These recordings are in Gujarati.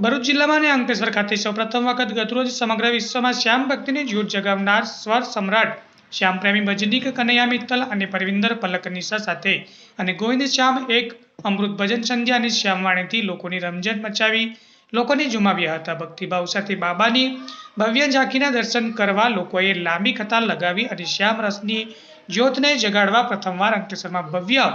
ભરૂચ જિલ્લામાં અને અંકલેશ્વર ખાતે સૌપ્રથમ વખત ગતરોજ સમગ્ર વિશ્વમાં શ્યામ ભક્તિની જ્યોત જગાવનાર સ્વર સમ્રાટ શ્યામ પ્રેમી ભજનીક કનૈયા મિત્તલ અને પરવિંદર પલકનિસા સાથે અને ગોવિંદ શ્યામ એક અમૃત ભજન સંધ્યા અને શ્યામવાણીથી લોકોની રમઝટ મચાવી લોકોને ઝુમાવ્યા હતા। ભક્તિભાવ સાથે બાબાની ભવ્ય ઝાંખીના દર્શન કરવા લોકોએ લાંબી કતાર લગાવી અને શ્યામ રસની જ્યોતને જગાડવા પ્રથમવાર અંકલેશ્વરમાં ભવ્ય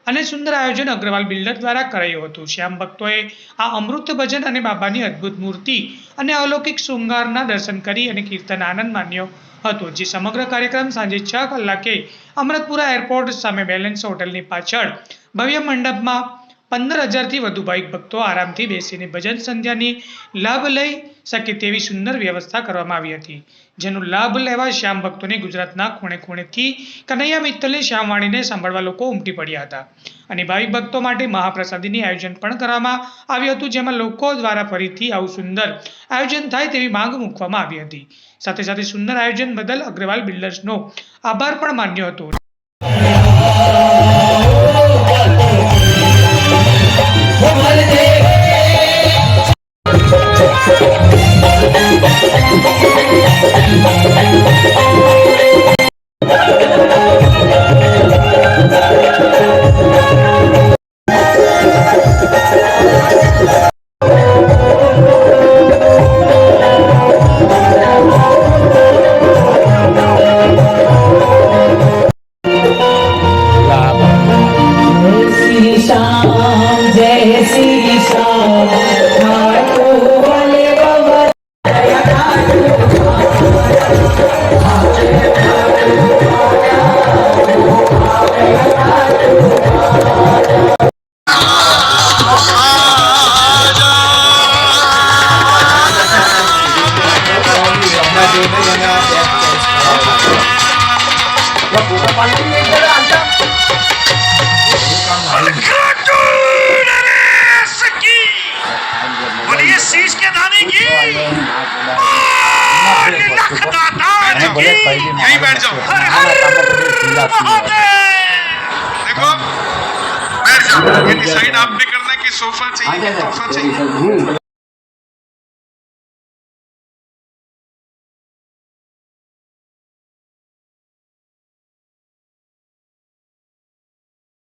અને સુંદર આયોજન અગ્રવાલ બિલ્ડર દ્વારા કરાયું હતું। શ્યામ ભક્તોએ આ અમૃત ભજન અને બાબાની અદ્ભુત મૂર્તિ અને અલૌકિક શૃંગારના દર્શન કરી અને કીર્તન આનંદ માન્યો હતો। જે સમગ્ર કાર્યક્રમ સાંજે 6 કલાકે અમૃતપુરા એરપોર્ટ સામે બેલેન્સ હોટલની પાછળ ભવ્ય મંડપમાં 15,000 થી વધુ ભાવિક ભક્તો આરામથી બેસીને ભજન સંધ્યાની લાભ લઈ શકે તેવી સુંદર વ્યવસ્થા કરવામાં આવી હતી, જેનો લાભ લેવા શ્યામ ભક્તોને ગુજરાતના ખૂણે ખૂણેથી કનૈયા મિત્તલની શ્યામવાણીને સાંભળવા લોકો ઉમટી પડ્યા હતા અને ભાવિક ભક્તો માટે મહાપ્રસાદીની આયોજન પણ કરવામાં આવ્યું હતું, જેમાં લોકો દ્વારા ફરીથી આવું સુંદર આયોજન થાય તેવી માંગ મૂકવામાં આવી હતી। સાથે સાથે સુંદર આયોજન બદલ અગ્રવાલ બિલ્ડર્સનો આભાર પણ માન્યો હતો। शीश के दाने की यहीं बैठ जाओ। देखो बैठ जाओ, ये डिसाइड आपने करना है कि सोफा चाहिए, सोफा चाहिए।